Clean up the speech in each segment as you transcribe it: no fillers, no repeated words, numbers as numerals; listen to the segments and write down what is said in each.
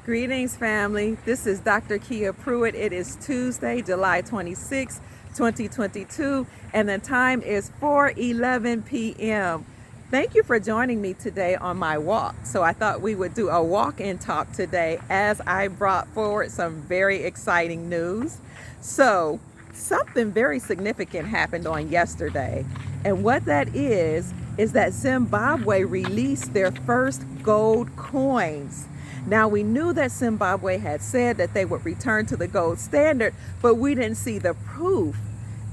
Greetings, family. This is Dr. Kia Pruitt. It is Tuesday, July 26, 2022, and the time is 4:11 p.m. Thank you for joining me today on my walk. So I thought we would do a walk-in talk today as I brought forward some very exciting news. So something very significant happened on yesterday. And what that is that Zimbabwe released their first gold coins. Now, we knew that Zimbabwe had said that they would return to the gold standard, but we didn't see the proof,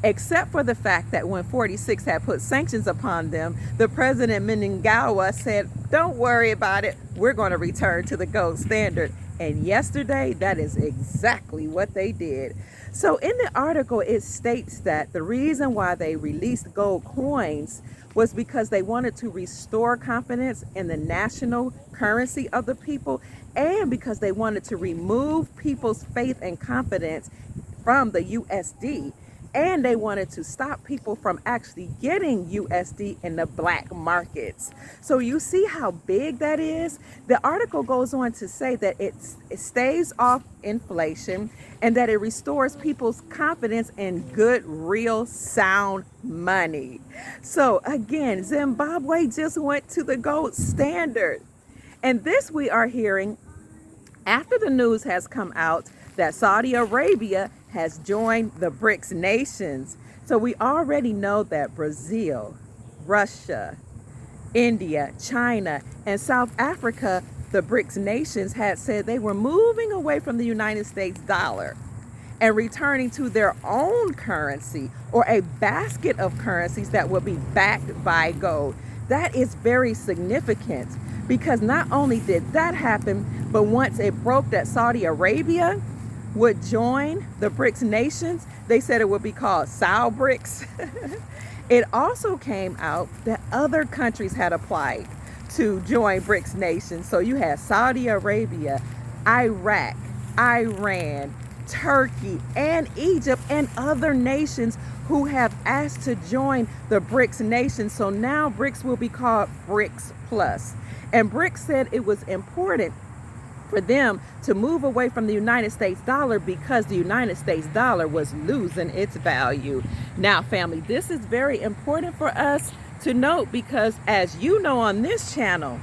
except for the fact that when 46 had put sanctions upon them, the president Mnangagwa said, don't worry about it, we're going to return to the gold standard. And yesterday, that is exactly what they did. So in the article, it states that the reason why they released gold coins was because they wanted to restore confidence in the national currency of the people, and because they wanted to remove people's faith and confidence from the USD. And they wanted to stop people from actually getting USD in the black markets. So you see how big that is? The article goes on to say that it stays off inflation and that it restores people's confidence in good, real, sound money. So again, Zimbabwe just went to the gold standard. And this we are hearing after the news has come out that Saudi Arabia has joined the BRICS nations. So we already know that Brazil, Russia, India, China, and South Africa, the BRICS nations, had said they were moving away from the United States dollar and returning to their own currency, or a basket of currencies that will be backed by gold. That is very significant, because not only did that happen, but once it broke that Saudi Arabia would join the BRICS nations, they said it would be called Sal BRICS. It also came out that other countries had applied to join BRICS nations. So you had Saudi Arabia, Iraq, Iran, Turkey, and Egypt, and other nations who have asked to join the BRICS nations. So now BRICS will be called BRICS Plus. And BRICS said it was important for them to move away from the United States dollar because the United States dollar was losing its value. Now, family, this is very important for us to note, because as you know on this channel,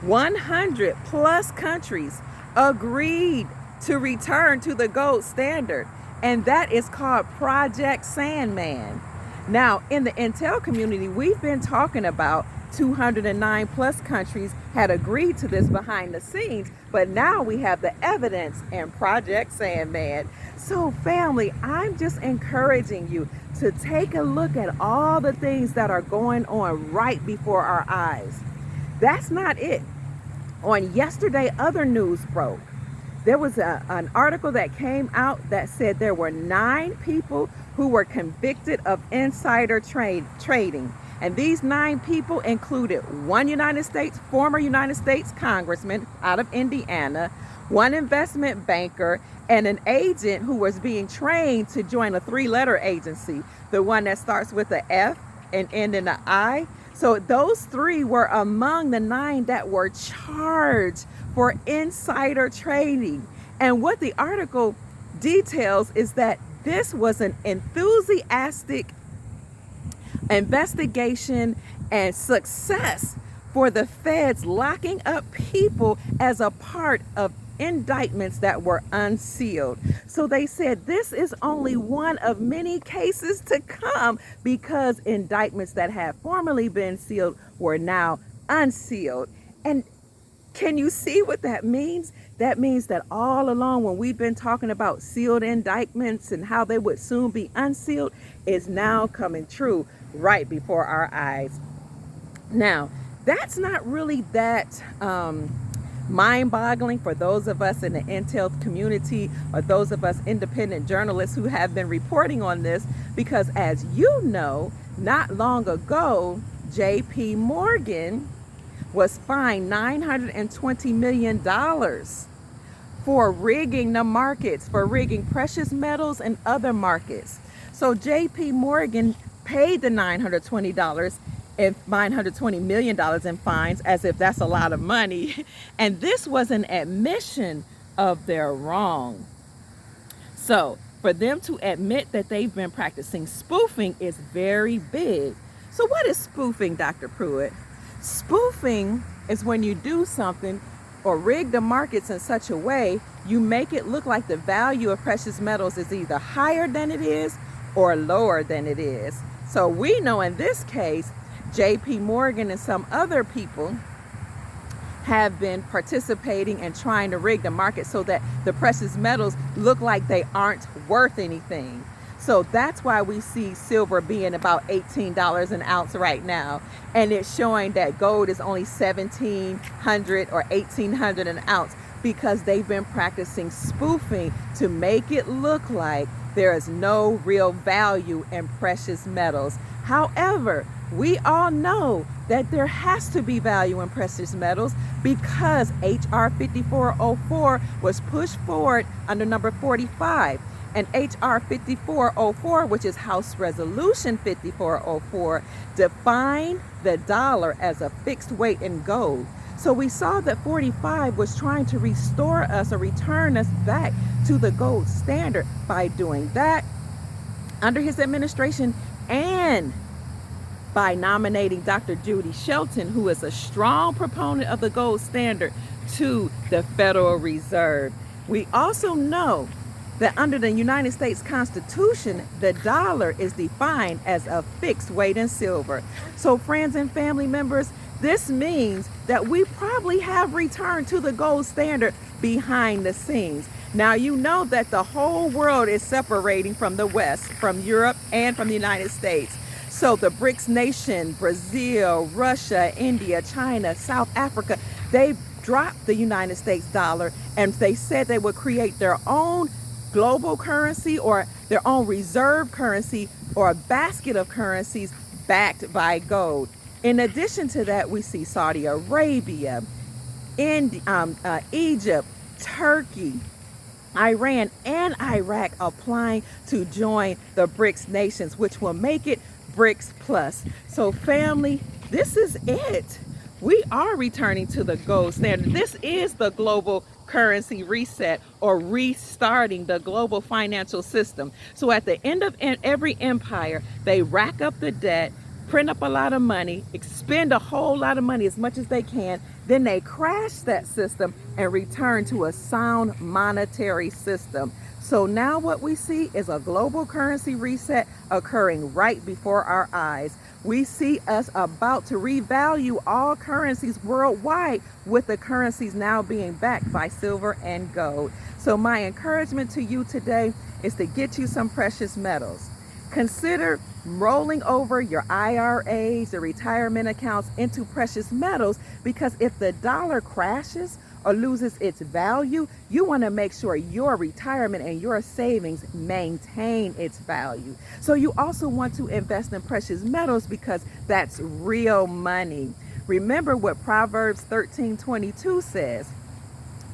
100 plus countries agreed to return to the gold standard, and that is called Project Sandman. Now, in the Intel community, we've been talking about 209 plus countries had agreed to this behind the scenes, but now we have the evidence in Project Sandman. So family, I'm just encouraging you to take a look at all the things that are going on right before our eyes. That's not it. On yesterday, other news broke. There was an article that came out that said there were 9 people who were convicted of insider trading. And these 9 people included one former United States congressman out of Indiana, one investment banker, and an agent who was being trained to join a 3-letter agency, the one that starts with an F and end in an I. So those 3 were among the 9 that were charged for insider trading. And what the article details is that this was an enthusiastic investigation and success for the feds locking up people as a part of indictments that were unsealed. So they said this is only one of many cases to come, because indictments that had formerly been sealed were now unsealed. And can you see what that means? That means that all along, when we've been talking about sealed indictments and how they would soon be unsealed, is now coming true right before our eyes. Now, that's not really that mind-boggling for those of us in the Intel community, or those of us independent journalists who have been reporting on this, because as you know, not long ago, JP Morgan was fined $920 million for rigging the markets, for rigging precious metals and other markets. So JP Morgan paid the $920 and fined $120 million in fines, as if that's a lot of money. And this was an admission of their wrong. So for them to admit that they've been practicing spoofing is very big. So what is spoofing, Dr. Pruitt? Spoofing is when you do something or rig the markets in such a way you make it look like the value of precious metals is either higher than it is or lower than it is. So we know in this case, JP Morgan and some other people have been participating and trying to rig the market so that the precious metals look like they aren't worth anything. So that's why we see silver being about $18 an ounce right now. And it's showing that gold is only $1,700 or $1,800 an ounce, because they've been practicing spoofing to make it look like there is no real value in precious metals. However, we all know that there has to be value in precious metals because HR 5404 was pushed forward under number 45. And HR 5404, which is House Resolution 5404, defined the dollar as a fixed weight in gold. So we saw that 45 was trying to restore us or return us back to the gold standard by doing that under his administration, and by nominating Dr. Judy Shelton, who is a strong proponent of the gold standard, to the Federal Reserve. We also know that under the United States Constitution, the dollar is defined as a fixed weight in silver. So friends and family members, this means that we probably have returned to the gold standard behind the scenes. Now, you know that the whole world is separating from the West, from Europe and from the United States. So the BRICS nation, Brazil, Russia, India, China, South Africa, they dropped the United States dollar, and they said they would create their own global currency or their own reserve currency or a basket of currencies backed by gold. In addition to that, we see Saudi Arabia, Egypt, Turkey, Iran, and Iraq applying to join the BRICS nations, which will make it BRICS Plus. So family, this is it. We are returning to the gold standard. This is the global currency reset, or restarting the global financial system. So at the end of every empire, they rack up the debt, print up a lot of money, expend a whole lot of money, as much as they can, then they crash that system and return to a sound monetary system. So now what we see is a global currency reset occurring right before our eyes. We see us about to revalue all currencies worldwide, with the currencies now being backed by silver and gold. So my encouragement to you today is to get you some precious metals. Consider rolling over your IRAs, your retirement accounts, into precious metals, because if the dollar crashes or loses its value, you want to make sure your retirement and your savings maintain its value. So you also want to invest in precious metals, because that's real money. Remember what Proverbs 13:22 says: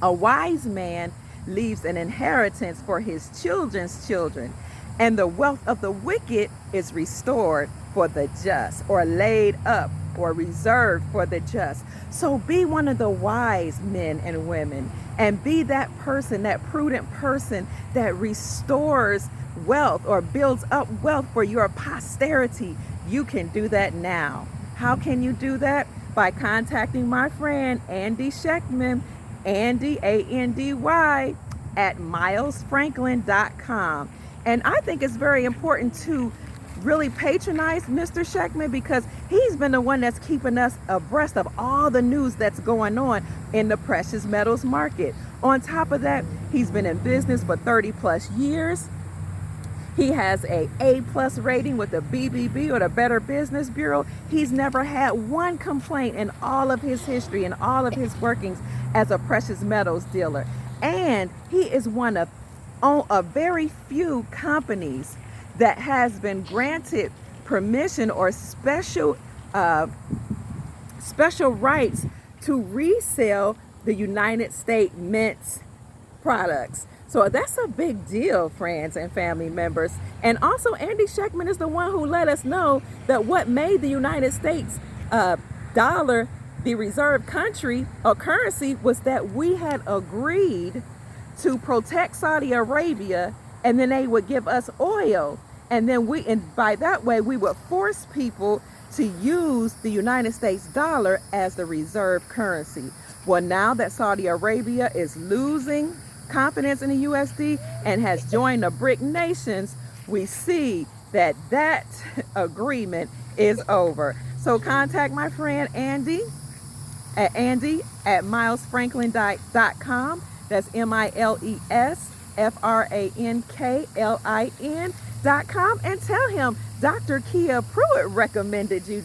a wise man leaves an inheritance for his children's children, and the wealth of the wicked is restored for the just, or laid up or reserved for the just. So be one of the wise men and women, and be that person, that prudent person that restores wealth or builds up wealth for your posterity. You can do that now. How can you do that? By contacting my friend Andy Sheckman, Andy, A-N-D-Y, at milesfranklin.com. And I think it's very important to really patronize Mr. Sheckman, because he's been the one that's keeping us abreast of all the news that's going on in the precious metals market. On top of that, he's been in business for 30 plus years. He has a A+ rating with the BBB, or the Better Business Bureau. He's never had one complaint in all of his history and all of his workings as a precious metals dealer. And he is one of a very few companies that has been granted permission or special rights to resell the United States Mint's products. So that's a big deal, friends and family members. And also, Andy Sheckman is the one who let us know that what made the United States dollar, the reserve country or currency, was that we had agreed to protect Saudi Arabia, and then they would give us oil. And then and by that way, we would force people to use the United States dollar as the reserve currency. Well, now that Saudi Arabia is losing confidence in the USD and has joined the BRIC nations, we see that that agreement is over. So contact my friend Andy at milesfranklin.com. That's milesfranklin.com, and tell him Dr. Kia Pruitt recommended you,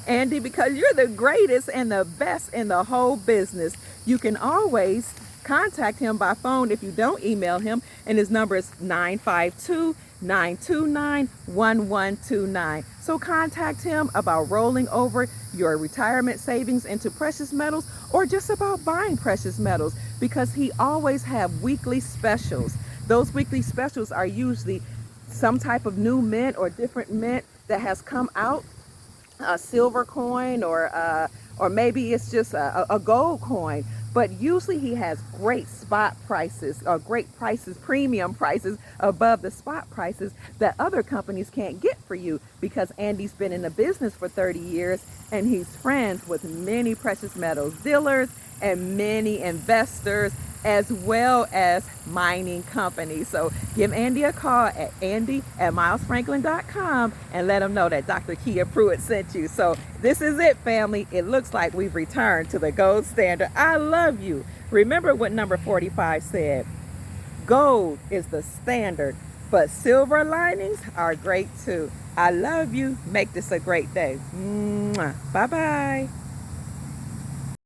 Andy, because you're the greatest and the best in the whole business. You can always contact him by phone if you don't email him, and his number is 952-929-1129. So contact him about rolling over your retirement savings into precious metals, or just about buying precious metals, because he always have weekly specials. Those weekly specials are usually some type of new mint or different mint that has come out, a silver coin, or maybe it's just a gold coin. But usually he has great spot prices, or great prices, premium prices above the spot prices that other companies can't get for you, because Andy's been in the business for 30 years and he's friends with many precious metals dealers and many investors, as well as mining companies. So give Andy a call at andy@milesfranklin.com and let him know that Dr. Kia Pruitt sent you. So this is it, family. It looks like we've returned to the gold standard. I love you. Remember what number 45 said. Gold is the standard, but silver linings are great too. I love you. Make this a great day. Bye-bye.